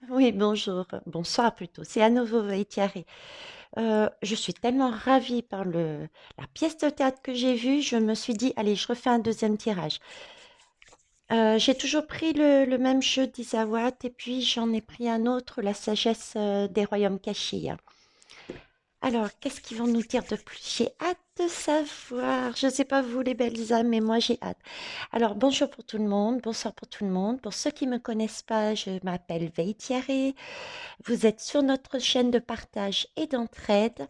Oui, bonjour, bonsoir plutôt. C'est à nouveau Etiaré. Je suis tellement ravie par la pièce de théâtre que j'ai vue, je me suis dit, allez, je refais un deuxième tirage. J'ai toujours pris le même jeu d'Isawat et puis j'en ai pris un autre, La sagesse des royaumes cachés, hein. Alors, qu'est-ce qu'ils vont nous dire de plus? J'ai hâte de savoir. Je ne sais pas vous les belles âmes, mais moi j'ai hâte. Alors, bonjour pour tout le monde, bonsoir pour tout le monde. Pour ceux qui ne me connaissent pas, je m'appelle Veitiaré. Vous êtes sur notre chaîne de partage et d'entraide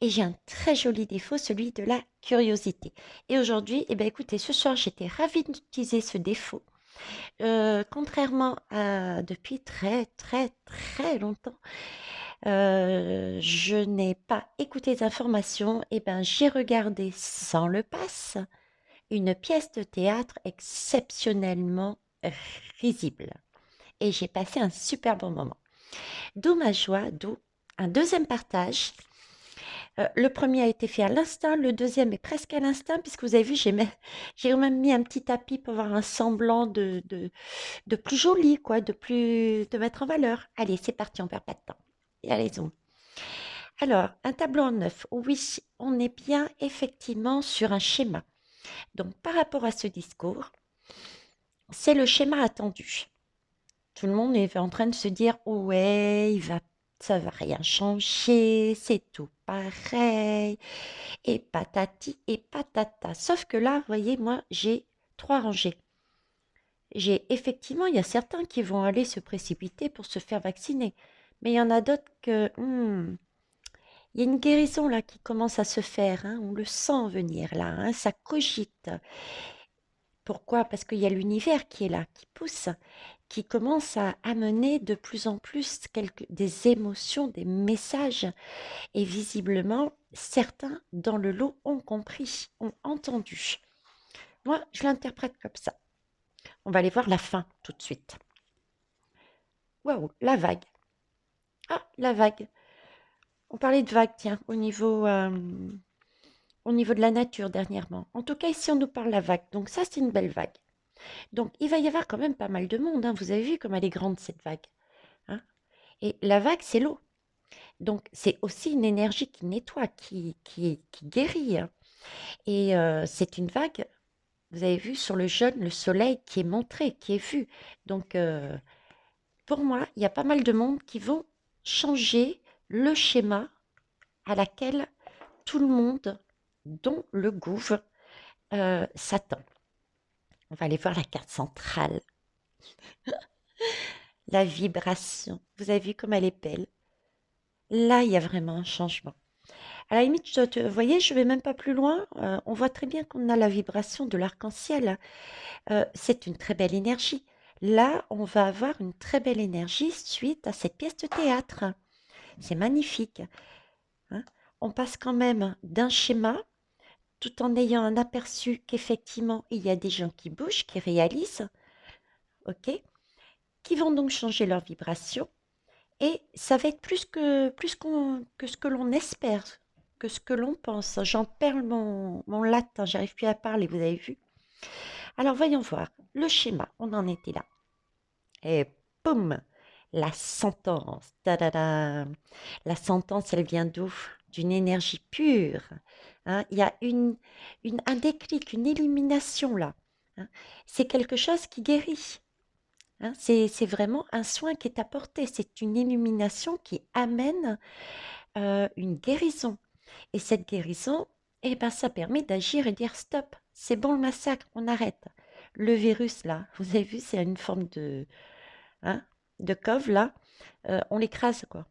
et j'ai un très joli défaut, celui de la curiosité. Et aujourd'hui, eh bien, écoutez, ce soir, j'étais ravie d'utiliser ce défaut. Contrairement à depuis très très très longtemps, je n'ai pas écouté les informations. Et ben, j'ai regardé sans le pass une pièce de théâtre exceptionnellement risible. Et j'ai passé un super bon moment. D'où ma joie, d'où un deuxième partage. Le premier a été fait à l'instinct, le deuxième est presque à l'instinct, puisque vous avez vu, j'ai même mis un petit tapis pour avoir un semblant de plus joli, quoi, de mettre en valeur. Allez, c'est parti, on perd pas de temps. Et allez, zoom. Alors, un tableau en neuf. Oui, on est bien effectivement sur un schéma. Donc, par rapport à ce discours, c'est le schéma attendu. Tout le monde est en train de se dire, ouais, ça va rien changer, c'est tout pareil, et patati et patata. Sauf que là, vous voyez, moi, j'ai trois rangées. J'ai effectivement, il y a certains qui vont aller se précipiter pour se faire vacciner, mais il y en a d'autres que, il y a une guérison là qui commence à se faire, hein, on le sent venir là, hein, ça cogite. Pourquoi? Parce qu'il y a l'univers qui est là, qui pousse, qui commence à amener de plus en plus des émotions, des messages. Et visiblement, certains dans le lot ont compris, ont entendu. Moi, je l'interprète comme ça. On va aller voir la fin tout de suite. Waouh, la vague. Ah, la vague. On parlait de vague, tiens, au niveau de la nature dernièrement. En tout cas, ici, on nous parle de la vague. Donc ça, c'est une belle vague. Donc, il va y avoir quand même pas mal de monde, hein. Vous avez vu comme elle est grande, cette vague, hein. Et la vague, c'est l'eau. Donc, c'est aussi une énergie qui nettoie, qui guérit, hein. Et c'est une vague, vous avez vu sur le jeune, le soleil qui est montré, qui est vu. Donc, pour moi, il y a pas mal de monde qui vont changer le schéma à laquelle tout le monde, dont le gouffre, s'attend. On va aller voir la carte centrale, la vibration. Vous avez vu comme elle est belle. Là, il y a vraiment un changement. À la limite, vous voyez, je vais même pas plus loin. On voit très bien qu'on a la vibration de l'arc-en-ciel. C'est une très belle énergie. Là, on va avoir une très belle énergie suite à cette pièce de théâtre. C'est magnifique, hein. On passe quand même d'un schéma tout en ayant un aperçu qu'effectivement, il y a des gens qui bougent, qui réalisent, ok, qui vont donc changer leur vibration. Et ça va être que ce que l'on espère, que ce que l'on pense. J'en perds mon latin, j'arrive plus à parler, vous avez vu. Alors voyons voir, le schéma, on en était là. Et poum, la sentence. Ta-da-da. La sentence, elle vient d'où? D'une énergie pure, hein. Il y a un déclic, une illumination là, hein. C'est quelque chose qui guérit, hein. C'est vraiment un soin qui est apporté. C'est une illumination qui amène une guérison. Et cette guérison, eh ben, ça permet d'agir et dire stop, c'est bon le massacre, on arrête. Le virus là, vous avez vu, c'est une forme hein, de cove là, on l'écrase quoi.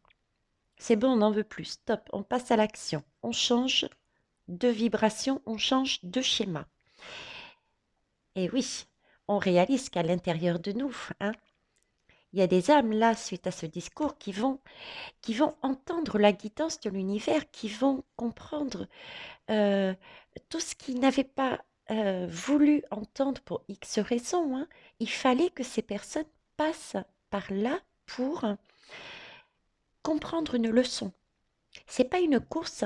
C'est bon, on n'en veut plus, stop, on passe à l'action. On change de vibration, on change de schéma. Et oui, on réalise qu'à l'intérieur de nous, hein, il y a des âmes là, suite à ce discours, qui vont entendre la guidance de l'univers, qui vont comprendre euh, tout ce qu'ils n'avaient pas voulu entendre pour X raisons, hein. Il fallait que ces personnes passent par là pour comprendre une leçon. C'est pas une course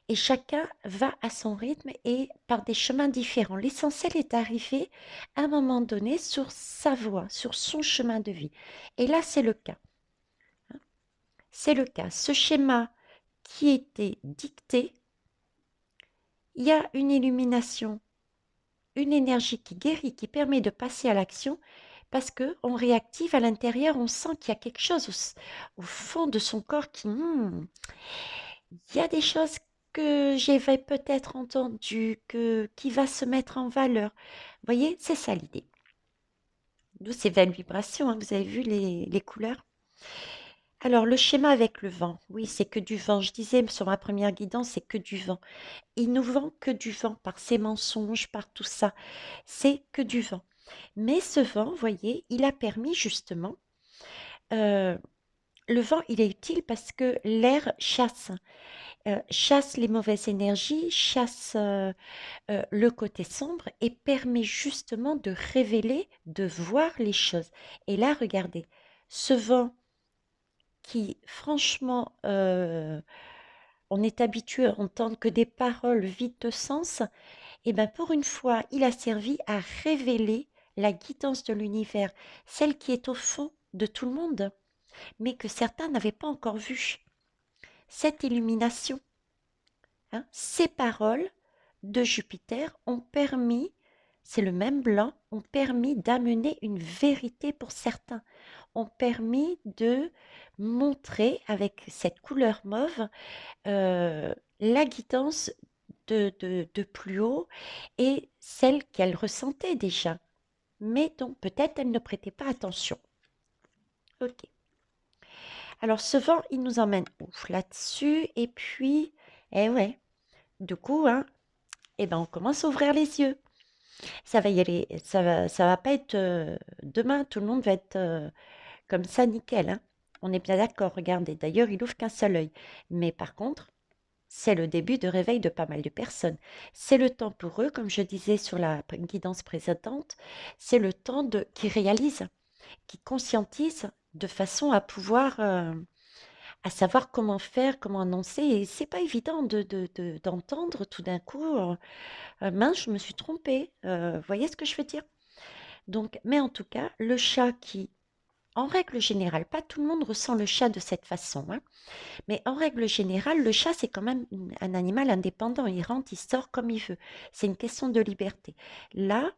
et chacun va à son rythme et par des chemins différents. L'essentiel est d'arriver à un moment donné sur sa voie, sur son chemin de vie. Et là, c'est le cas. c'est le cas. Ce schéma qui était dicté, il y a une illumination, une énergie qui guérit, qui permet de passer à l'action parce qu'on réactive à l'intérieur, on sent qu'il y a quelque chose au fond de son corps qui... il y a des choses que j'avais peut-être entendues, qui va se mettre en valeur. Vous voyez, c'est ça l'idée. D'où ces belles vibrations, hein, vous avez vu les couleurs? Alors, le schéma avec le vent, oui, c'est que du vent. Je disais sur ma première guidance, c'est que du vent. Il nous vend que du vent par ses mensonges, par tout ça. C'est que du vent. Mais ce vent, vous voyez, il a permis justement, euh, le vent, il est utile parce que l'air chasse, chasse les mauvaises énergies, chasse le côté sombre et permet justement de révéler, de voir les choses. Et là, regardez, ce vent qui, franchement, on est habitué à entendre que des paroles vides de sens, et bien pour une fois, il a servi à révéler la guidance de l'univers, celle qui est au fond de tout le monde, mais que certains n'avaient pas encore vue. Cette illumination, hein, ces paroles de Jupiter ont permis, c'est le même blanc, ont permis d'amener une vérité pour certains, ont permis de montrer avec cette couleur mauve la guidance de plus haut et celle qu'elle ressentait déjà, mais dont peut-être elle ne prêtait pas attention. Ok. Alors ce vent, il nous emmène ouf là-dessus, et puis, eh ouais, du coup, hein, eh ben on commence à ouvrir les yeux. Ça va y aller, ça va pas être demain, tout le monde va être comme ça, nickel, hein. On est bien d'accord, regardez. D'ailleurs, il ouvre qu'un seul œil. Mais par contre, c'est le début de réveil de pas mal de personnes. C'est le temps pour eux, comme je disais sur la guidance précédente, c'est le temps qui réalisent, qui conscientisent de façon à pouvoir, à savoir comment faire, comment annoncer. Et c'est pas évident d'entendre tout d'un coup, mince, je me suis trompée. Vous voyez ce que je veux dire? Donc, mais en tout cas, le chat qui, en règle générale, pas tout le monde ressent le chat de cette façon, hein, mais en règle générale, le chat, c'est quand même un animal indépendant. Il rentre, il sort comme il veut. C'est une question de liberté. Là,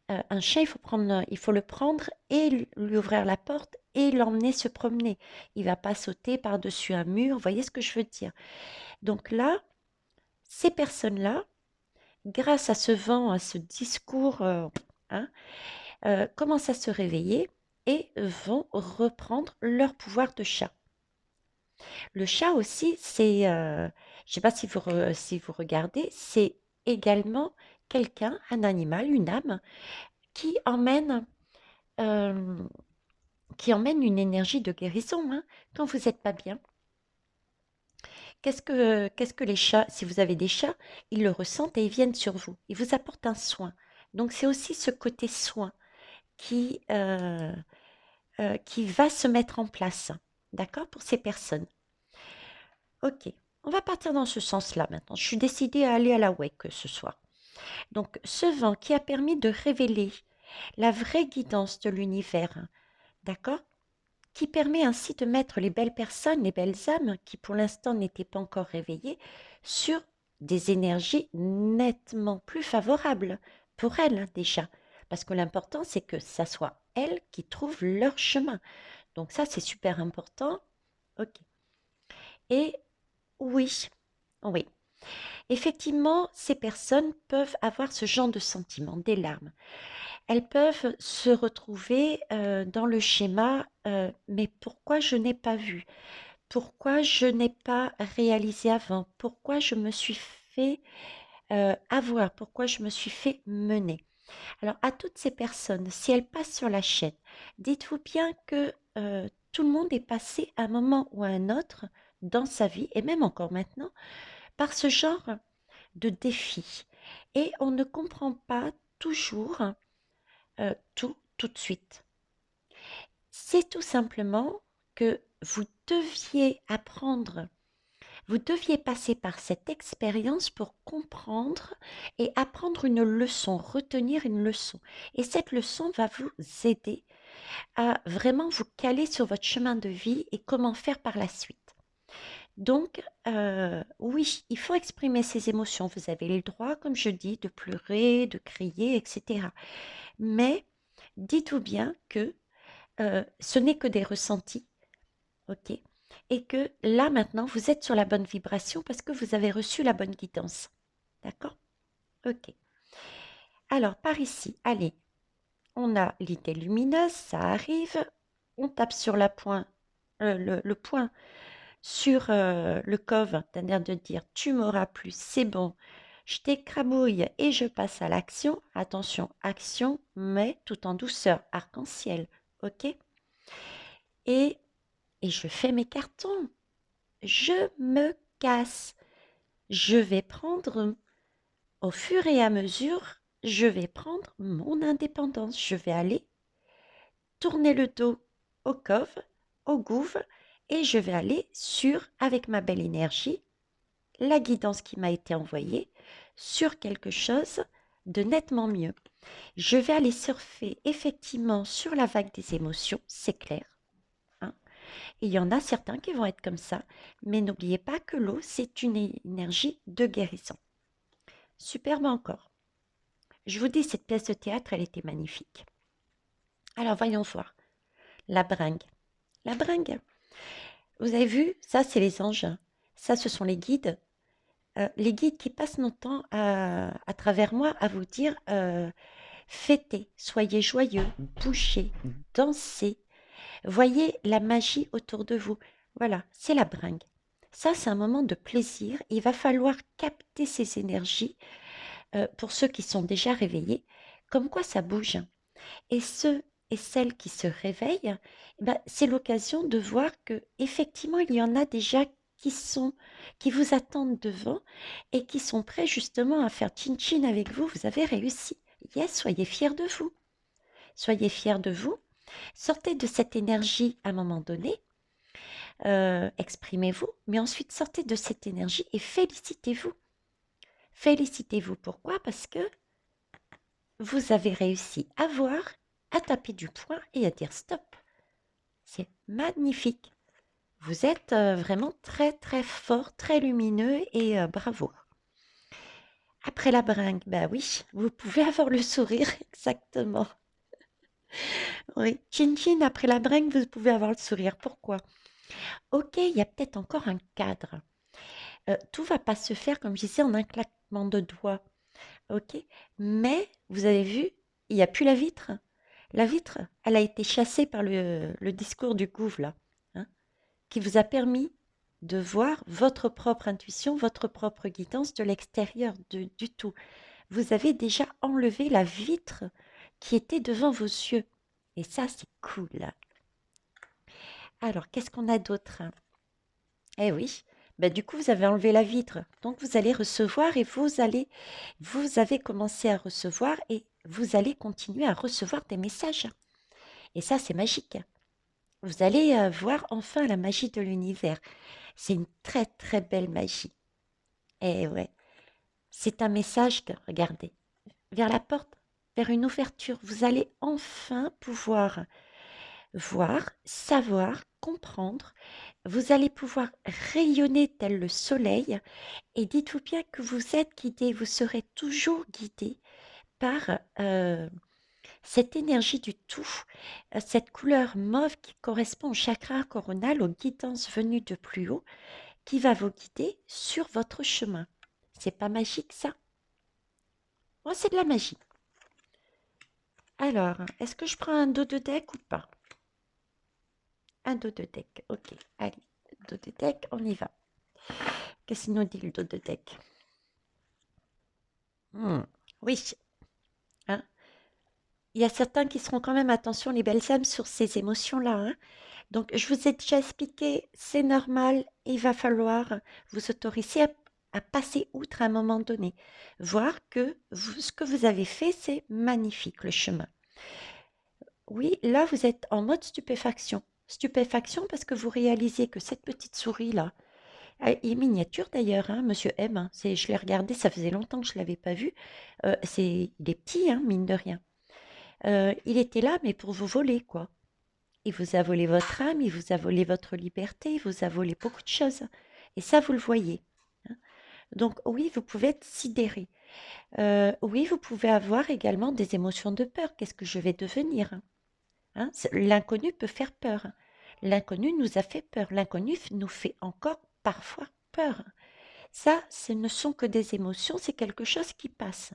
un chat, il faut le prendre et lui ouvrir la porte et l'emmener se promener. Il va pas sauter par-dessus un mur. Vous voyez ce que je veux dire? Donc là, ces personnes-là, grâce à ce vent, à ce discours, hein, commencent à se réveiller et vont reprendre leur pouvoir de chat. Le chat aussi, c'est, je ne sais pas si vous regardez, c'est également quelqu'un, un animal, une âme, qui emmène, euh, qui emmène une énergie de guérison, hein. Quand vous n'êtes pas bien, qu'est-ce que les chats, si vous avez des chats, ils le ressentent et ils viennent sur vous. Ils vous apportent un soin. Donc c'est aussi ce côté soin qui, qui va se mettre en place, d'accord, pour ces personnes. Ok, on va partir dans ce sens-là maintenant. Je suis décidée à aller à la WEC ce soir. Donc, ce vent qui a permis de révéler la vraie guidance de l'univers, d'accord? Qui permet ainsi de mettre les belles personnes, les belles âmes, qui pour l'instant n'étaient pas encore réveillées, sur des énergies nettement plus favorables pour elles déjà. Parce que l'important, c'est que ça soit elles qui trouvent leur chemin. Donc ça, c'est super important. Ok. Et oui, oui. Effectivement, ces personnes peuvent avoir ce genre de sentiment, des larmes. Elles peuvent se retrouver dans le schéma mais pourquoi je n'ai pas vu? Pourquoi je n'ai pas réalisé avant? Pourquoi je me suis fait avoir? Pourquoi je me suis fait mener? Alors, à toutes ces personnes, si elles passent sur la chaîne, dites-vous bien que tout le monde est passé à un moment ou à un autre dans sa vie, et même encore maintenant, par ce genre de défi. Et on ne comprend pas toujours tout de suite. C'est tout simplement que vous deviez apprendre, vous deviez passer par cette expérience pour comprendre et apprendre une leçon, retenir une leçon. Et cette leçon va vous aider à vraiment vous caler sur votre chemin de vie et comment faire par la suite. Donc, oui, il faut exprimer ses émotions. Vous avez le droit, comme je dis, de pleurer, de crier, etc. Mais dites-vous bien que ce n'est que des ressentis, ok? Et que là, maintenant, vous êtes sur la bonne vibration parce que vous avez reçu la bonne guidance. D'accord? Ok. Alors, par ici, allez, on a l'idée lumineuse, ça arrive. On tape sur le point sur le cove, c'est-à-dire de dire tu m'auras plus, c'est bon, je t'écrabouille et je passe à l'action. Attention, action, mais tout en douceur, arc-en-ciel, ok? Et, et je fais mes cartons, je me casse, je vais prendre, au fur et à mesure, je vais prendre mon indépendance, je vais aller tourner le dos au cove, au gouffre, et je vais aller sur, avec ma belle énergie, la guidance qui m'a été envoyée sur quelque chose de nettement mieux. Je vais aller surfer effectivement sur la vague des émotions, c'est clair, hein. Et il y en a certains qui vont être comme ça, mais n'oubliez pas que l'eau, c'est une énergie de guérison. Superbe encore. Je vous dis, cette pièce de théâtre, elle était magnifique. Alors voyons voir. La bringue. La bringue. Vous avez vu, ça c'est les anges. Ça, ce sont les guides qui passent notre temps à travers moi à vous dire fêtez, soyez joyeux, bougez, dansez, voyez la magie autour de vous. Voilà, c'est la bringue. Ça, c'est un moment de plaisir. Il va falloir capter ces énergies pour ceux qui sont déjà réveillés, comme quoi ça bouge. Et ceux et celles qui se réveillent, eh ben, c'est l'occasion de voir que effectivement il y en a déjà qui vous attendent devant et qui sont prêts justement à faire chin-chin avec vous. Vous avez réussi. Yes, soyez fiers de vous. Soyez fiers de vous. Sortez de cette énergie à un moment donné. Exprimez-vous, mais ensuite sortez de cette énergie et félicitez-vous. Félicitez-vous. Pourquoi? Parce que vous avez réussi à voir, à taper du poing et à dire stop. C'est magnifique. Vous êtes vraiment très très fort, très lumineux et bravo. Après la bringue, bah oui, vous pouvez avoir le sourire, exactement. Oui, chin chin, après la bringue, vous pouvez avoir le sourire. Pourquoi? Ok, il y a peut-être encore un cadre. Tout va pas se faire, comme je disais, en un claquement de doigts. Ok, mais vous avez vu, il n'y a plus la vitre. La vitre, elle a été chassée par le discours du gouffre, là, hein, qui vous a permis de voir votre propre intuition, votre propre guidance de l'extérieur du tout. Vous avez déjà enlevé la vitre qui était devant vos yeux. Et ça, c'est cool. Alors, qu'est-ce qu'on a d'autre? Eh oui, ben, du coup, vous avez enlevé la vitre. Donc, vous allez recevoir et vous avez commencé à recevoir et vous allez continuer à recevoir des messages. Et ça, c'est magique. Vous allez voir enfin la magie de l'univers. C'est une très très belle magie. Et ouais, c'est un message que, regardez, vers la porte, vers une ouverture, vous allez enfin pouvoir voir, savoir, comprendre. Vous allez pouvoir rayonner tel le soleil et dites-vous bien que vous êtes guidé, vous serez toujours guidé par cette énergie du tout, cette couleur mauve qui correspond au chakra coronal, aux guidances venues de plus haut, qui va vous guider sur votre chemin. C'est pas magique ça? Moi, c'est de la magie. Alors, est-ce que je prends un dos de deck ou pas? Un dos de deck, ok. Allez, dos de deck, on y va. Qu'est-ce qu'il nous dit le dos de deck? Oui, hein. Il y a certains qui seront quand même, attention les belles âmes, sur ces émotions-là, hein. Donc, je vous ai déjà expliqué, c'est normal, il va falloir vous autoriser à passer outre à un moment donné. Voir que ce que vous avez fait, c'est magnifique, le chemin. Oui, là, vous êtes en mode stupéfaction. Stupéfaction parce que vous réalisez que cette petite souris-là, il est miniature d'ailleurs, hein, Monsieur M, hein, je l'ai regardé, ça faisait longtemps que je ne l'avais pas vu. Il est petit, hein, mine de rien. Il était là, mais pour vous voler, quoi. Il vous a volé votre âme, il vous a volé votre liberté, il vous a volé beaucoup de choses. Et ça, vous le voyez, hein. Donc oui, vous pouvez être sidéré. Oui, vous pouvez avoir également des émotions de peur. Qu'est-ce que je vais devenir? Hein? L'inconnu peut faire peur. L'inconnu nous a fait peur. L'inconnu nous fait encore parfois peur. Ça, ce ne sont que des émotions, c'est quelque chose qui passe.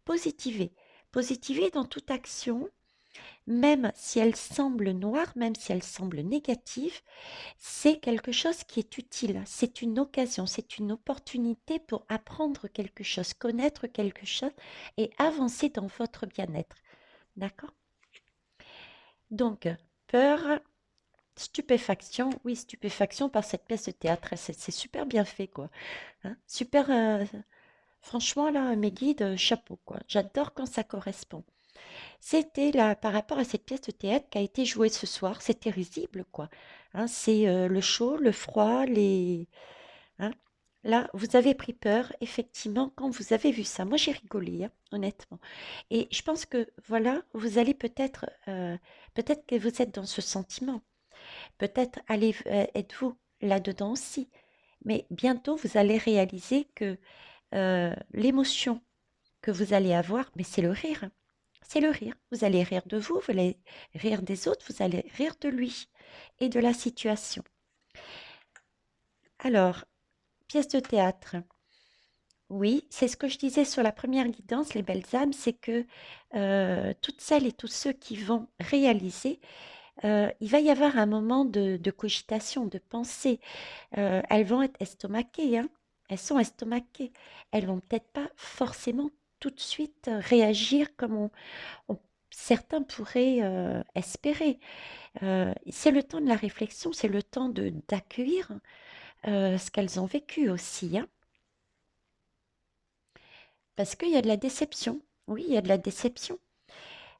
Positiver. Positiver dans toute action, même si elle semble noire, même si elle semble négative, c'est quelque chose qui est utile. C'est une occasion, c'est une opportunité pour apprendre quelque chose, connaître quelque chose et avancer dans votre bien-être. D'accord? Donc, peur, stupéfaction, oui, stupéfaction par cette pièce de théâtre, c'est super bien fait, quoi. Hein, super, franchement, là, mes guides, chapeau, quoi. J'adore quand ça correspond. C'était là, par rapport à cette pièce de théâtre qui a été jouée ce soir, c'était risible, quoi. Hein, c'est le chaud, le froid, les... hein. Là, vous avez pris peur, effectivement, quand vous avez vu ça. Moi, j'ai rigolé, hein, honnêtement. Et je pense que, voilà, vous allez peut-être, peut-être que vous êtes dans ce sentiment. Peut-être allez, êtes-vous là-dedans aussi. Mais bientôt, vous allez réaliser que l'émotion que vous allez avoir, mais c'est le rire. C'est le rire. Vous allez rire de vous, vous allez rire des autres, vous allez rire de lui et de la situation. Alors, pièce de théâtre. Oui, c'est ce que je disais sur la première guidance, les belles âmes, c'est que toutes celles et tous ceux qui vont réaliser, il va y avoir un moment de cogitation, de pensée. Elles vont être estomaquées, hein. Elles sont estomaquées. Elles vont peut-être pas forcément tout de suite réagir comme on- certains pourraient espérer. C'est le temps de la réflexion, c'est le temps d'accueillir ce qu'elles ont vécu aussi, hein. Parce qu'il y a de la déception. Oui, il y a de la déception.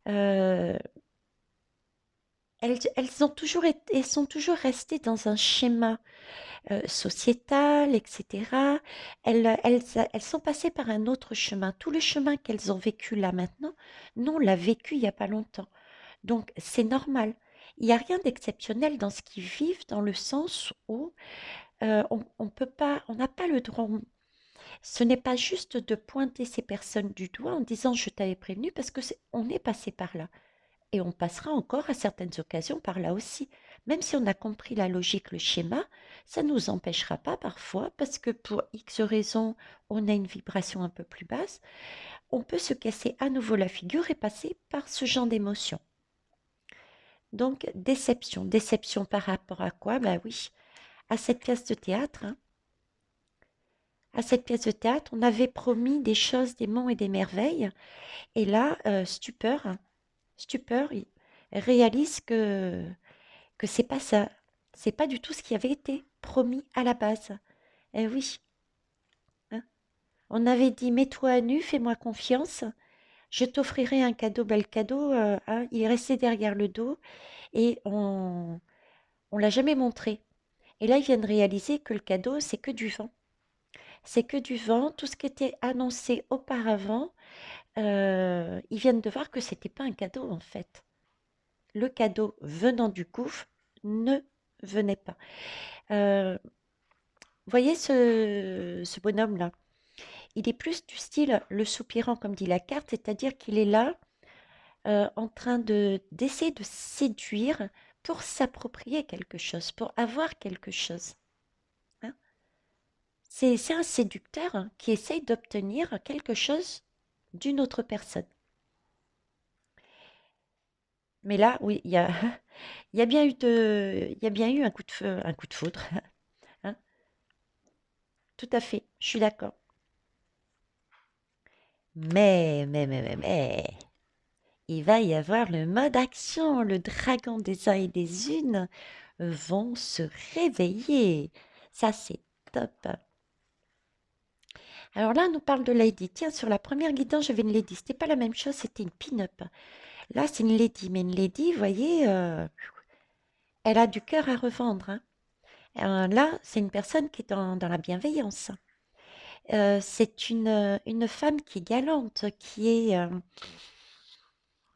Euh, elles ont toujours été, elles sont toujours restées dans un schéma sociétal, etc. Elles sont passées par un autre chemin. Tout le chemin qu'elles ont vécu là maintenant, nous, on l'a vécu il n'y a pas longtemps. Donc, c'est normal. Il n'y a rien d'exceptionnel dans ce qu'ils vivent, dans le sens où on peut pas, on n'a pas le droit. Ce n'est pas juste de pointer ces personnes du doigt en disant je t'avais prévenu parce que on est passé par là. Et on passera encore à certaines occasions par là aussi. Même si on a compris la logique, le schéma, ça ne nous empêchera pas parfois, parce que pour X raisons, on a une vibration un peu plus basse, on peut se casser à nouveau la figure et passer par ce genre d'émotion. Donc, déception. Déception par rapport à quoi? Ben oui, à cette pièce de théâtre, hein. À cette pièce de théâtre, on avait promis des choses, des monts et des merveilles. Et là, stupeur, hein. Stupeur, il réalise que c'est pas ça. C'est pas du tout ce qui avait été promis à la base. Eh oui, hein. On avait dit mets-toi à nu, fais-moi confiance, je t'offrirai un cadeau, bel cadeau. Hein. Il est resté derrière le dos et on l'a jamais montré. Et là, ils viennent réaliser que le cadeau, c'est que du vent. C'est que du vent. Tout ce qui était annoncé auparavant, ils viennent de voir que c'était pas un cadeau en fait. Le cadeau venant du gouffre ne venait pas. Euh, voyez ce bonhomme-là, il est plus du style le soupirant, comme dit la carte, c'est-à-dire qu'il est là en train d'essayer de séduire pour s'approprier quelque chose, pour avoir quelque chose, hein. C'est un séducteur hein, qui essaye d'obtenir quelque chose d'une autre personne. Mais là, oui, il y a bien eu il y a bien eu un coup de feu, un coup de foudre, hein. Tout à fait, je suis d'accord. Mais, il va y avoir le mode action. Le dragon des uns et des unes vont se réveiller. Ça, c'est top. Alors là, on nous parle de Lady. Tiens, sur la première guidance, j'avais une Lady. C'était pas la même chose, c'était une pin-up. Là, c'est une Lady. Mais une Lady, vous voyez, elle a du cœur à revendre, hein. Là, c'est une personne qui est dans la bienveillance. C'est une femme qui est galante, qui est,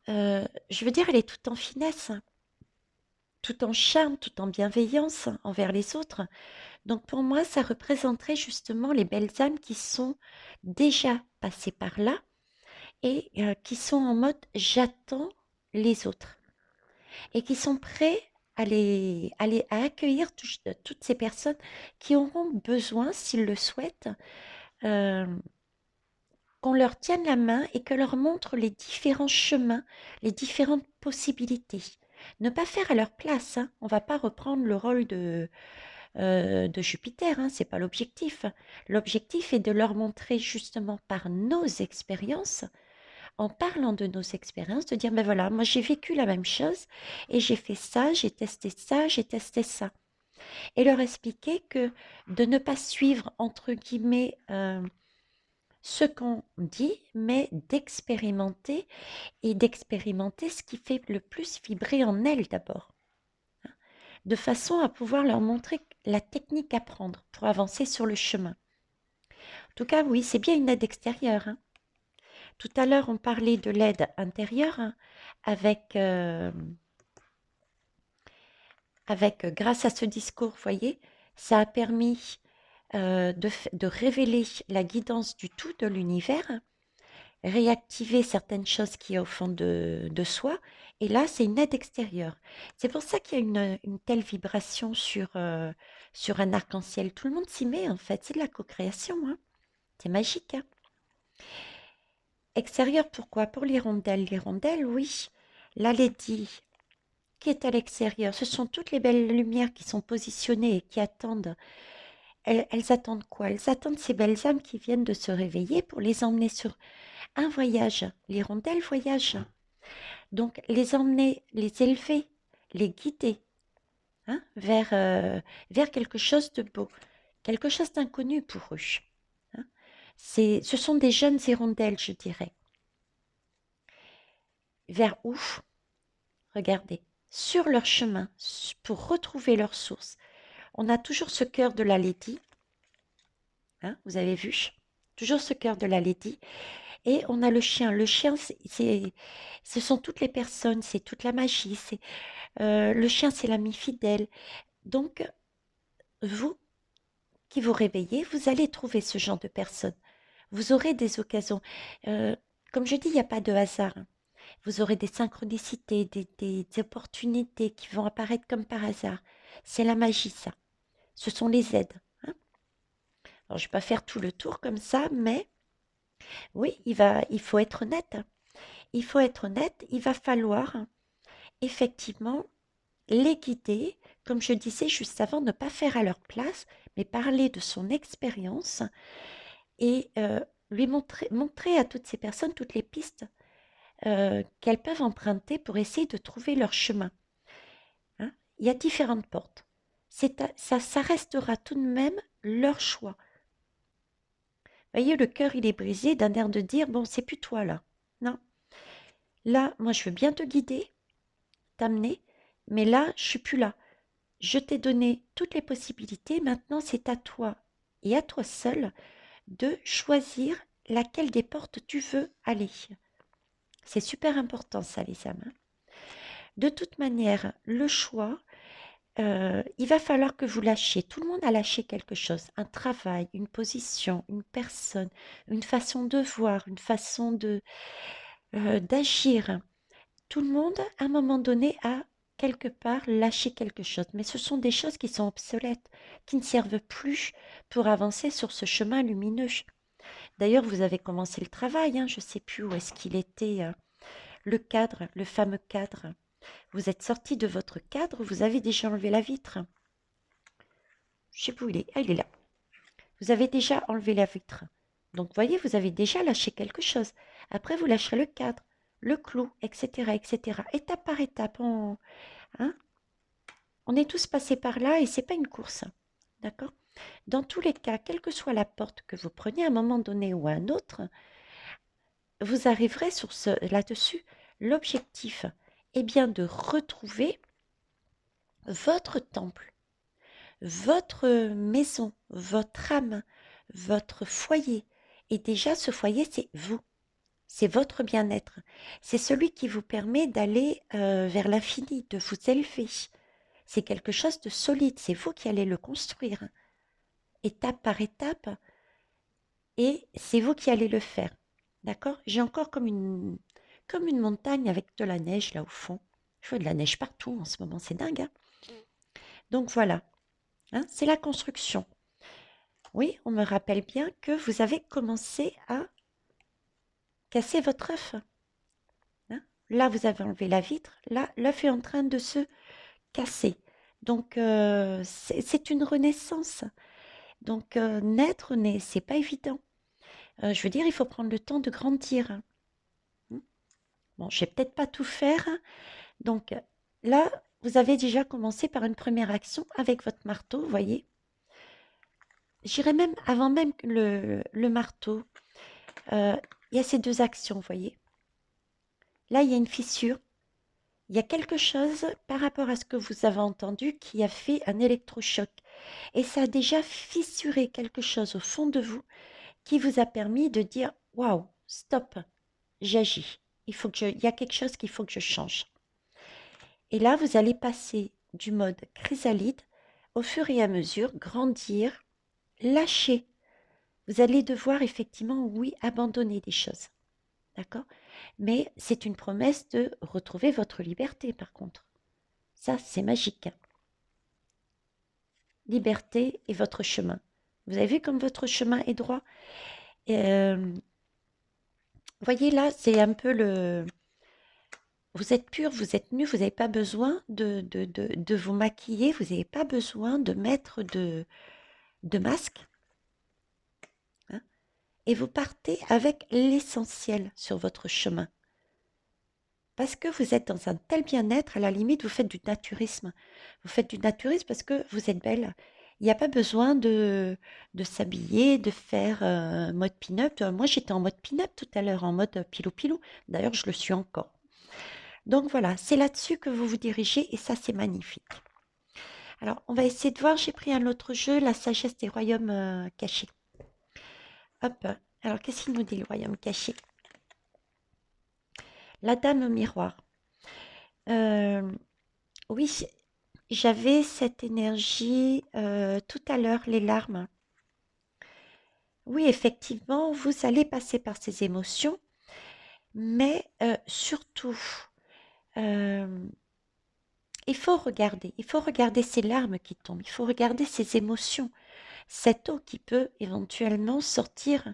je veux dire, elle est toute en finesse, hein. tout en charme, tout en bienveillance envers les autres. Donc pour moi, ça représenterait justement les belles âmes qui sont déjà passées par là et qui sont en mode j'attends les autres et qui sont prêts à accueillir toutes ces personnes qui auront besoin, s'ils le souhaitent, euh, qu'on leur tienne la main et que leur montre les différents chemins, les différentes possibilités. Ne pas faire à leur place, hein. On ne va pas reprendre le rôle de Jupiter, hein, c'est pas l'objectif. L'objectif est de leur montrer justement par nos expériences, en parlant de nos expériences, de dire, ben voilà, moi j'ai vécu la même chose et j'ai fait ça, j'ai testé ça, j'ai testé ça. Et leur expliquer que de ne pas suivre, entre guillemets, ce qu'on dit, mais d'expérimenter ce qui fait le plus vibrer en elles d'abord, de façon à pouvoir leur montrer la technique à prendre pour avancer sur le chemin. En tout cas, oui, c'est bien une aide extérieure, hein. Tout à l'heure, on parlait de l'aide intérieure, hein, avec, grâce à ce discours, vous voyez, ça a permis de révéler la guidance du tout de l'univers, réactiver certaines choses qui est au fond de soi. Et là, c'est une aide extérieure. C'est pour ça qu'il y a une telle vibration sur un arc-en-ciel. Tout le monde s'y met, en fait. C'est de la co-création, hein. C'est magique, hein. Extérieur, pourquoi? Pour les rondelles. Les rondelles, oui. La Lady qui est à l'extérieur, ce sont toutes les belles lumières qui sont positionnées et qui attendent. Elles attendent quoi? Elles attendent ces belles âmes qui viennent de se réveiller pour les emmener sur un voyage. Les rondelles voyagent. Donc, les emmener, les élever, les guider, hein, vers quelque chose de beau, quelque chose d'inconnu pour eux, hein. Ce sont des jeunes hirondelles, je dirais. Vers où? Regardez, sur leur chemin, pour retrouver leur source. On a toujours ce cœur de la Lady, hein, vous avez vu? Toujours ce cœur de la Lady. Et on a le chien. Le chien, ce sont toutes les personnes, c'est toute la magie. Le chien, c'est l'ami fidèle. Donc, vous qui vous réveillez, vous allez trouver ce genre de personnes. Vous aurez des occasions. Euh, Comme je dis, il n'y a pas de hasard, hein. Vous aurez des synchronicités, des opportunités qui vont apparaître comme par hasard. C'est la magie, ça. Ce sont les aides, hein. Alors, je ne vais pas faire tout le tour comme ça, mais oui, il faut être honnête, hein. Il faut être honnête, il va falloir effectivement les guider, comme je disais juste avant, ne pas faire à leur place, mais parler de son expérience et lui montrer à toutes ces personnes toutes les pistes qu'elles peuvent emprunter pour essayer de trouver leur chemin, hein. Il y a différentes portes. Ça restera tout de même leur choix. Vous voyez, le cœur, il est brisé d'un air de dire, bon, c'est plus toi là. Non. Là, moi, je veux bien te guider, t'amener, mais là, je suis plus là. Je t'ai donné toutes les possibilités, maintenant c'est à toi et à toi seul de choisir laquelle des portes tu veux aller. C'est super important ça les âmes, hein. De toute manière, le choix, il va falloir que vous lâchiez. Tout le monde a lâché quelque chose, un travail, une position, une personne, une façon de voir, une façon d'agir. Tout le monde, à un moment donné, a quelque part lâché quelque chose. Mais ce sont des choses qui sont obsolètes, qui ne servent plus pour avancer sur ce chemin lumineux. D'ailleurs, vous avez commencé le travail, hein, je ne sais plus où est-ce qu'il était, le cadre, le fameux cadre. Vous êtes sorti de votre cadre, vous avez déjà enlevé la vitre. Je ne sais plus où il est. Ah, il est là. Vous avez déjà enlevé la vitre. Donc, voyez, vous avez déjà lâché quelque chose. Après, vous lâcherez le cadre, le clou, etc., etc. Étape par étape, hein, on est tous passés par là et c'est pas une course. D'accord? Dans tous les cas, quelle que soit la porte que vous preniez à un moment donné ou à un autre, vous arriverez sur là-dessus. L'objectif est bien de retrouver votre temple, votre maison, votre âme, votre foyer. Et déjà, ce foyer, c'est vous. C'est votre bien-être. C'est celui qui vous permet d'aller vers l'infini, de vous élever. C'est quelque chose de solide. C'est vous qui allez le construire, hein, étape par étape, et c'est vous qui allez le faire. D'accord? J'ai encore comme une montagne avec de la neige là au fond. Je vois de la neige partout en ce moment, c'est dingue, hein. Donc voilà, hein, c'est la construction. Oui, on me rappelle bien que vous avez commencé à casser votre œuf, hein. Là, vous avez enlevé la vitre. Là, l'œuf est en train de se casser. Donc, c'est une renaissance. Donc, naître, c'est pas évident. Je veux dire, il faut prendre le temps de grandir, hein. Bon, je vais peut-être pas tout faire, hein. Donc, là, vous avez déjà commencé par une première action avec votre marteau, vous voyez. J'irais même, avant même que le marteau, il y a ces deux actions, vous voyez. Là, il y a une fissure. Il y a quelque chose par rapport à ce que vous avez entendu qui a fait un électrochoc. Et ça a déjà fissuré quelque chose au fond de vous qui vous a permis de dire waouh, stop, j'agis. Il y a quelque chose qu'il faut que je change. Et là, vous allez passer du mode chrysalide au fur et à mesure, grandir, lâcher. Vous allez devoir effectivement, oui, abandonner des choses. D'accord? Mais c'est une promesse de retrouver votre liberté, par contre. Ça, c'est magique. Liberté et votre chemin. Vous avez vu comme votre chemin est droit? Voyez là, c'est un peu le... Vous êtes pur, vous êtes nu, vous n'avez pas besoin de vous maquiller, vous n'avez pas besoin de mettre de masque, hein, et vous partez avec l'essentiel sur votre chemin. Parce que vous êtes dans un tel bien-être, à la limite, vous faites du naturisme. Vous faites du naturisme parce que vous êtes belle. Il n'y a pas besoin de s'habiller, de faire mode pin-up. Moi, j'étais en mode pin-up tout à l'heure, en mode pilou-pilou. D'ailleurs, je le suis encore. Donc voilà, c'est là-dessus que vous vous dirigez et ça, c'est magnifique. Alors, on va essayer de voir. J'ai pris un autre jeu, la sagesse des royaumes cachés. Hop. Alors, qu'est-ce qu'il nous dit, le royaume caché? La dame au miroir. Euh, oui, j'avais cette énergie tout à l'heure, les larmes. Oui, effectivement, vous allez passer par ces émotions, mais surtout, euh, il faut regarder ces larmes qui tombent, il faut regarder ces émotions, cette eau qui peut éventuellement sortir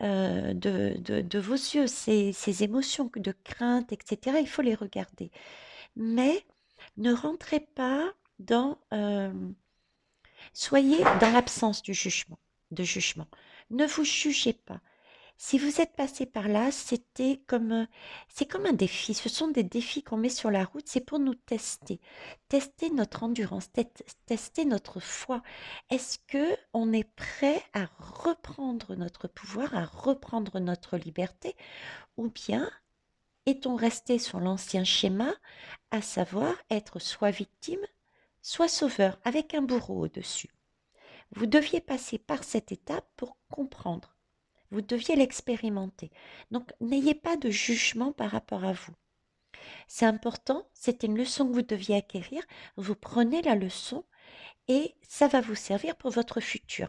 de vos yeux, ces émotions de crainte, etc. Il faut les regarder. Mais ne rentrez pas dans... soyez dans l'absence du jugement, de jugement. Ne vous jugez pas. Si vous êtes passé par là, c'est comme un défi. Ce sont des défis qu'on met sur la route. C'est pour nous tester, tester notre endurance, tester notre foi. Est-ce que on est prêt à reprendre notre pouvoir, à reprendre notre liberté, ou bien est-on resté sur l'ancien schéma, à savoir être soit victime, soit sauveur, avec un bourreau au-dessus. Vous deviez passer par cette étape pour comprendre. Vous deviez l'expérimenter. Donc, n'ayez pas de jugement par rapport à vous. C'est important, c'est une leçon que vous deviez acquérir. Vous prenez la leçon et ça va vous servir pour votre futur.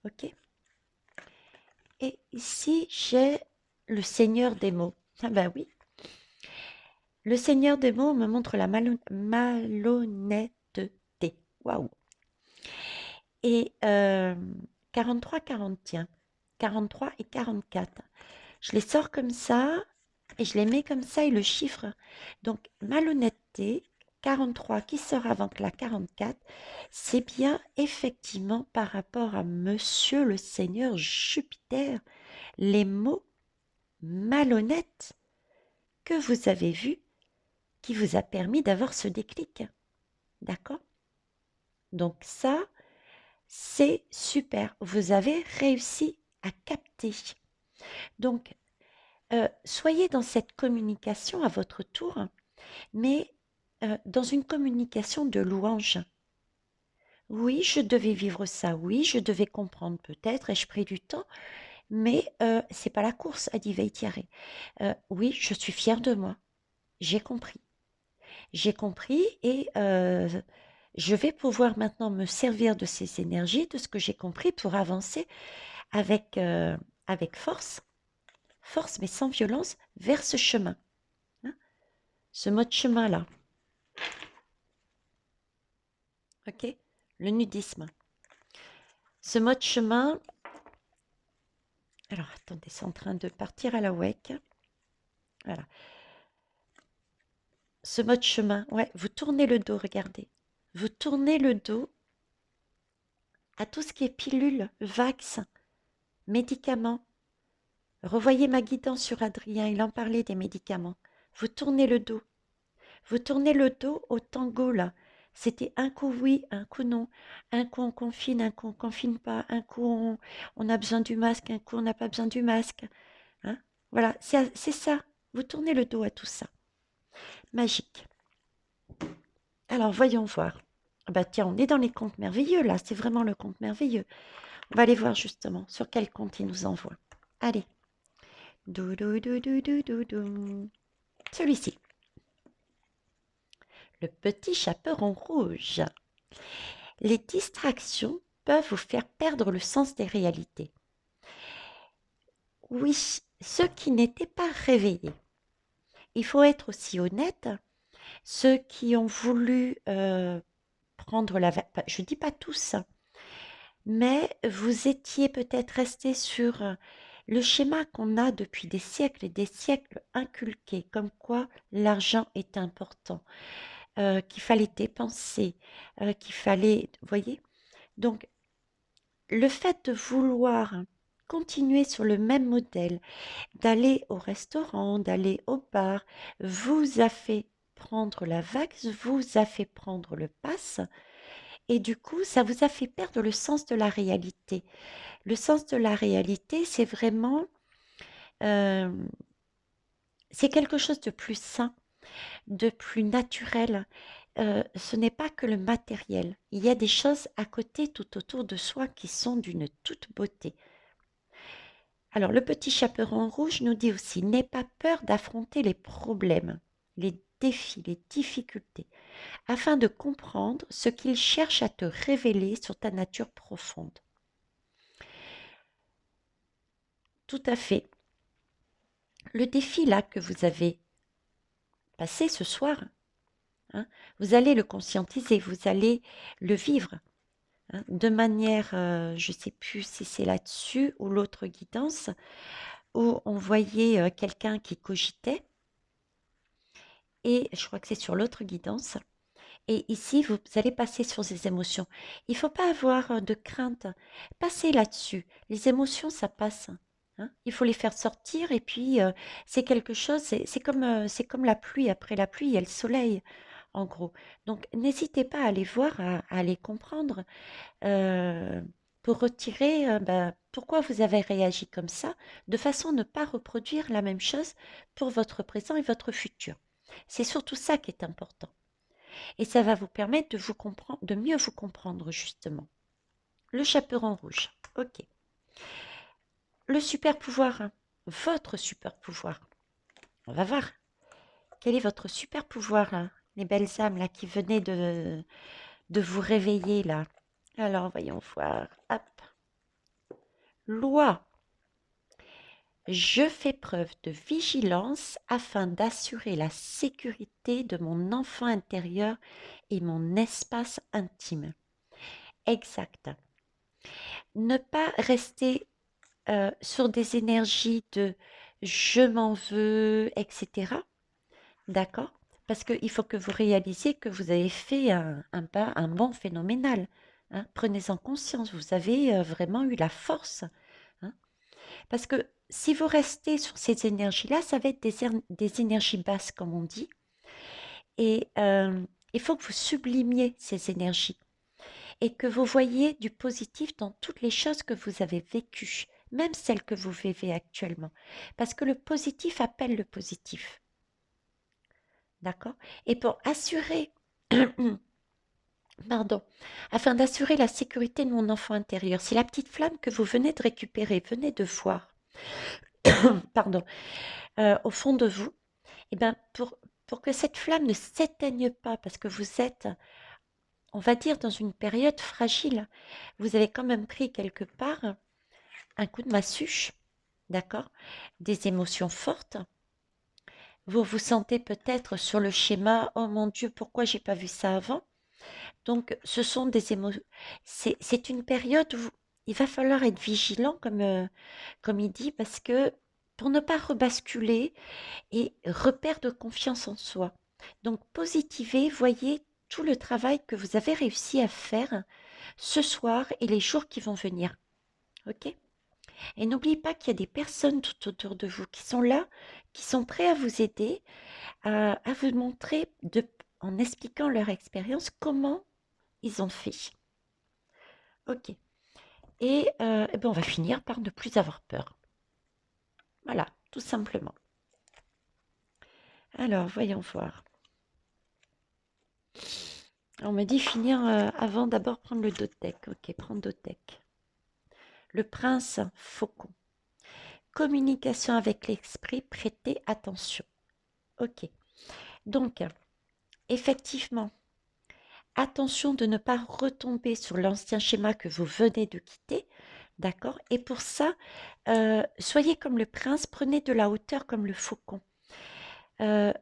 OK? Et ici, j'ai le Seigneur des mots. Ah ben oui. Le Seigneur des mots me montre la malhonnêteté. Waouh! Et 43, 40, tiens. 43 et 44. Je les sors comme ça et je les mets comme ça et le chiffre. Donc, malhonnêteté, 43 qui sort avant que la 44, c'est bien effectivement par rapport à Monsieur le Seigneur Jupiter, les mots malhonnêtes que vous avez vus qui vous a permis d'avoir ce déclic. D'accord? Donc ça, c'est super. Vous avez réussi à capter. Donc, soyez dans cette communication à votre tour, mais dans une communication de louange. Oui, je devais vivre ça, oui, je devais comprendre peut-être, et je pris du temps, mais c'est pas la course, a dit Veitiaré. Oui, je suis fière de moi, j'ai compris. j'ai compris et je vais pouvoir maintenant me servir de ces énergies, de ce que j'ai compris pour avancer avec, avec force, force mais sans violence, vers ce chemin, hein, ce mode chemin-là. Ok? Le nudisme. Ce mode chemin, alors attendez, c'est en train de partir à la WEC. Voilà. Ce mode chemin, ouais, vous tournez le dos, regardez. Vous tournez le dos à tout ce qui est pilule, vax, médicaments. Revoyez ma guidance sur Adrien, il en parlait des médicaments. Vous tournez le dos. Vous tournez le dos au tango, là. C'était un coup oui, un coup non. Un coup on confine, un coup on confine pas. Un coup on a besoin du masque, un coup on n'a pas besoin du masque. Hein. Voilà, c'est ça. Vous tournez le dos à tout ça. Magique. Alors, voyons voir. Ah bah tiens, on est dans les contes merveilleux, là. C'est vraiment le conte merveilleux. On va aller voir justement sur quel conte il nous envoie. Allez. Dou, dou, dou, dou, dou, dou, dou. Celui-ci. Le petit chaperon rouge. Les distractions peuvent vous faire perdre le sens des réalités. Oui, ceux qui n'étaient pas réveillés. Il faut être aussi honnête. Ceux qui ont voulu prendre la... Je ne dis pas tous, hein, mais vous étiez peut-être resté sur le schéma qu'on a depuis des siècles et des siècles inculqué, comme quoi l'argent est important, qu'il fallait dépenser, qu'il fallait... Vous voyez? Donc, le fait de vouloir continuer sur le même modèle, d'aller au restaurant, d'aller au bar, vous a fait prendre la vax, vous a fait prendre le pass, et du coup, ça vous a fait perdre le sens de la réalité. Le sens de la réalité, c'est vraiment, euh, c'est quelque chose de plus sain, de plus naturel. Ce n'est pas que le matériel. Il y a des choses à côté tout autour de soi qui sont d'une toute beauté. Alors, le petit chaperon rouge nous dit aussi, n'aie pas peur d'affronter les problèmes, les défis, les difficultés, afin de comprendre ce qu'ils cherchent à te révéler sur ta nature profonde. Tout à fait. Le défi là que vous avez passé ce soir, hein, vous allez le conscientiser, vous allez le vivre, hein, de manière, je ne sais plus si c'est là-dessus ou l'autre guidance, où on voyait quelqu'un qui cogitait, et je crois que c'est sur l'autre guidance. Et ici, vous allez passer sur ces émotions. Il ne faut pas avoir de crainte. Passez là-dessus. Les émotions, ça passe. Hein. Il faut les faire sortir et puis c'est quelque chose, c'est comme la pluie. Après la pluie, il y a le soleil, en gros. Donc, n'hésitez pas à les voir, à les comprendre pour retirer pourquoi vous avez réagi comme ça, de façon à ne pas reproduire la même chose pour votre présent et votre futur. C'est surtout ça qui est important. Et ça va vous permettre de vous comprendre, de mieux vous comprendre justement. Le chaperon rouge. Ok. Le super pouvoir, hein. Votre super pouvoir. On va voir. Quel est votre super pouvoir là? Les belles âmes là qui venaient de vous réveiller là. Alors voyons voir. Hop. Loi. Je fais preuve de vigilance afin d'assurer la sécurité de mon enfant intérieur et mon espace intime. Exact. Ne pas rester sur des énergies de je m'en veux, etc. D'accord? Parce qu'il faut que vous réalisiez que vous avez fait un pas, un bond phénoménal. Hein. Prenez-en conscience, vous avez vraiment eu la force. Hein. Parce que si vous restez sur ces énergies-là, ça va être des énergies basses, comme on dit. Et il faut que vous sublimiez ces énergies et que vous voyez du positif dans toutes les choses que vous avez vécues, même celles que vous vivez actuellement. Parce que le positif appelle le positif. D'accord? Et pour assurer, pardon, afin d'assurer la sécurité de mon enfant intérieur, c'est la petite flamme que vous venez de récupérer, venez de voir, pardon, au fond de vous, et bien pour que cette flamme ne s'éteigne pas, parce que vous êtes, on va dire, dans une période fragile. Vous avez quand même pris quelque part un coup de massue, d'accord? Des émotions fortes. Vous vous sentez peut-être sur le schéma, oh mon Dieu, pourquoi j'ai pas vu ça avant? Donc, ce sont des émotions. C'est une période où il va falloir être vigilant, comme il dit, parce que pour ne pas rebasculer et reperdre confiance en soi. Donc, positivez, voyez tout le travail que vous avez réussi à faire ce soir et les jours qui vont venir. OK? Et n'oubliez pas qu'il y a des personnes tout autour de vous qui sont là, qui sont prêts à vous aider, à vous montrer, en expliquant leur expérience, comment ils ont fait. OK. Eh ben, on va finir par ne plus avoir peur. Voilà, tout simplement. Alors, voyons voir. On me dit finir avant d'abord prendre le Dotec. Ok, prendre Dotec. Le prince faucon. Communication avec l'esprit, prêtez attention. Ok. Donc, effectivement, attention de ne pas retomber sur l'ancien schéma que vous venez de quitter. D'accord? Et pour ça, soyez comme le prince, prenez de la hauteur comme le faucon.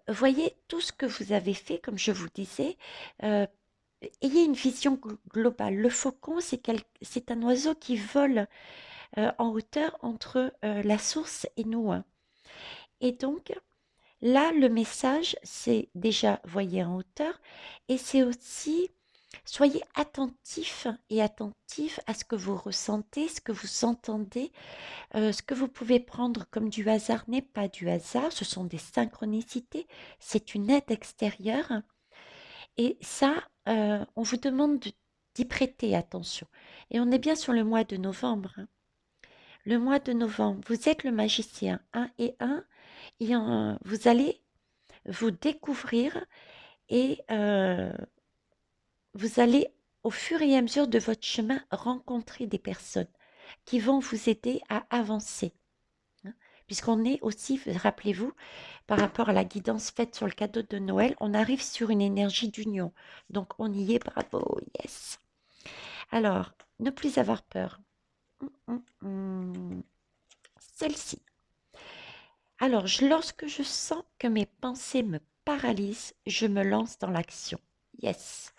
Voyez tout ce que vous avez fait, comme je vous disais. Ayez une vision globale. Le faucon, c'est un oiseau qui vole en hauteur entre la source et nous, hein. Et donc, là, le message, c'est déjà, voyez en hauteur, et c'est aussi, soyez attentif et attentif à ce que vous ressentez, ce que vous entendez, ce que vous pouvez prendre comme du hasard n'est pas du hasard, ce sont des synchronicités, c'est une aide extérieure. Et ça, on vous demande d'y prêter attention. Et on est bien sur le mois de novembre, hein. Le mois de novembre, vous êtes le magicien, un et un, et vous allez vous découvrir et vous allez, au fur et à mesure de votre chemin, rencontrer des personnes qui vont vous aider à avancer, hein. Puisqu'on est aussi, rappelez-vous, par rapport à la guidance faite sur le cadeau de Noël, on arrive sur une énergie d'union. Donc on y est, bravo, yes. Alors, ne plus avoir peur. Celle-ci. Alors, lorsque je sens que mes pensées me paralysent, je me lance dans l'action. Yes.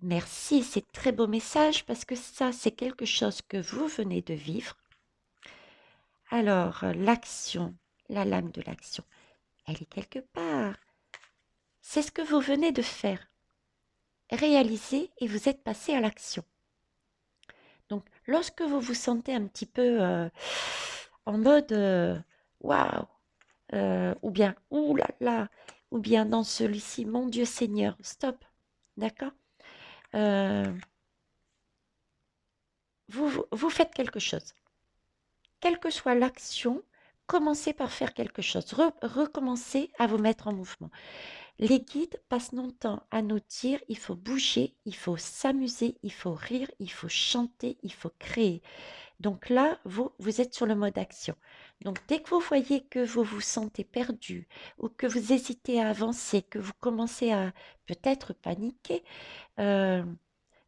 Merci, c'est très beau message parce que ça, c'est quelque chose que vous venez de vivre. Alors, l'action, la lame de l'action, elle est quelque part. C'est ce que vous venez de faire. Réaliser et vous êtes passé à l'action. Donc, lorsque vous vous sentez un petit peu en mode waouh, ou bien ouh là là, ou bien dans celui-ci, mon Dieu Seigneur, stop, d'accord? Euh, vous faites quelque chose. Quelle que soit l'action, commencez par faire quelque chose. Recommencez à vous mettre en mouvement. Les guides passent longtemps à nous dire il faut bouger, il faut s'amuser, il faut rire, il faut chanter, il faut créer. Donc là, vous êtes sur le mode action. Donc dès que vous voyez que vous vous sentez perdu ou que vous hésitez à avancer, que vous commencez à peut-être paniquer, euh,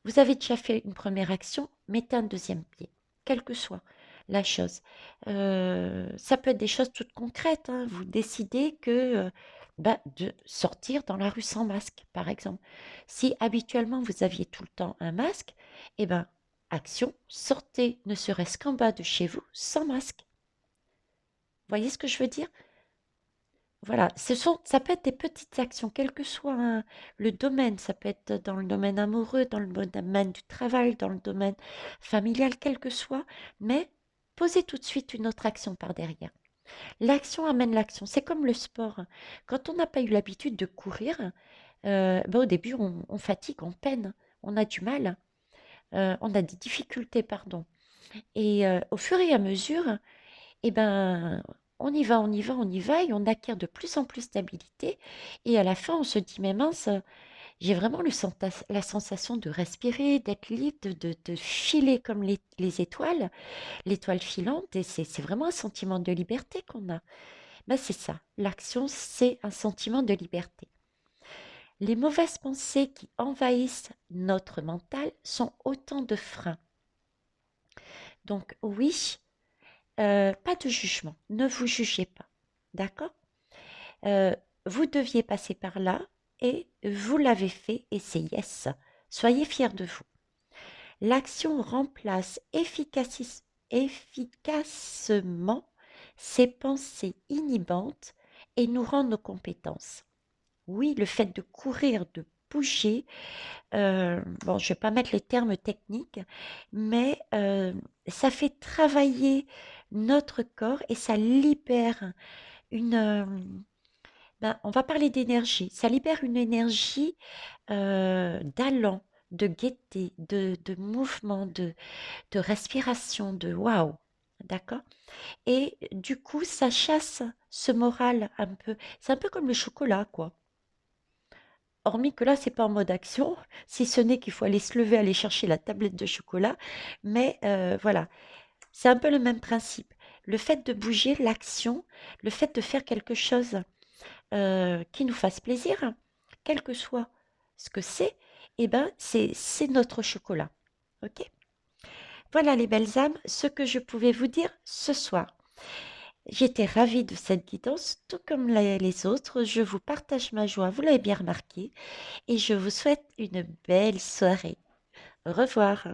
vous avez déjà fait une première action, mettez un deuxième pied, quelle que soit la chose. Ça peut être des choses toutes concrètes, hein. Vous décidez de sortir dans la rue sans masque, par exemple. Si habituellement vous aviez tout le temps un masque, eh ben, action, sortez, ne serait-ce qu'en bas de chez vous, sans masque. Voyez ce que je veux dire? Voilà, ça peut être des petites actions, quel que soit le domaine. Ça peut être dans le domaine amoureux, dans le domaine du travail, dans le domaine familial, quel que soit. Mais posez tout de suite une autre action par derrière. L'action amène l'action. C'est comme le sport. Quand on n'a pas eu l'habitude de courir, ben au début, on fatigue, on peine, on a du mal, on a des difficultés, pardon. Et au fur et à mesure, eh ben, on y va, on y va, on y va, et on acquiert de plus en plus d'habilité. Et à la fin, on se dit, mais mince, j'ai vraiment la sensation de respirer, d'être libre, de filer comme l'étoile filante. Et c'est vraiment un sentiment de liberté qu'on a. Ben, c'est ça. L'action, c'est un sentiment de liberté. Les mauvaises pensées qui envahissent notre mental sont autant de freins. Donc oui, pas de jugement. Ne vous jugez pas. D'accord? Euh, Vous deviez passer par là et vous l'avez fait et c'est yes. Soyez fiers de vous. L'action remplace efficacement ces pensées inhibantes et nous rend nos compétences. Oui, le fait de courir, de bouger, bon, je ne vais pas mettre les termes techniques, mais ça fait travailler notre corps et ça libère une, ben, on va parler d'énergie. Ça libère une énergie d'allant, de gaieté, de mouvement, de respiration, de waouh. D'accord? Et du coup, ça chasse ce moral un peu. C'est un peu comme le chocolat, quoi. Hormis que là, c'est pas en mode action, si ce n'est qu'il faut aller se lever, aller chercher la tablette de chocolat. Mais voilà, c'est un peu le même principe. Le fait de bouger, l'action, le fait de faire quelque chose qui nous fasse plaisir, quel que soit ce que c'est, eh ben, c'est notre chocolat. OK? Voilà les belles âmes, ce que je pouvais vous dire ce soir. J'étais ravie de cette guidance, tout comme les autres. Je vous partage ma joie, vous l'avez bien remarqué, et je vous souhaite une belle soirée. Au revoir.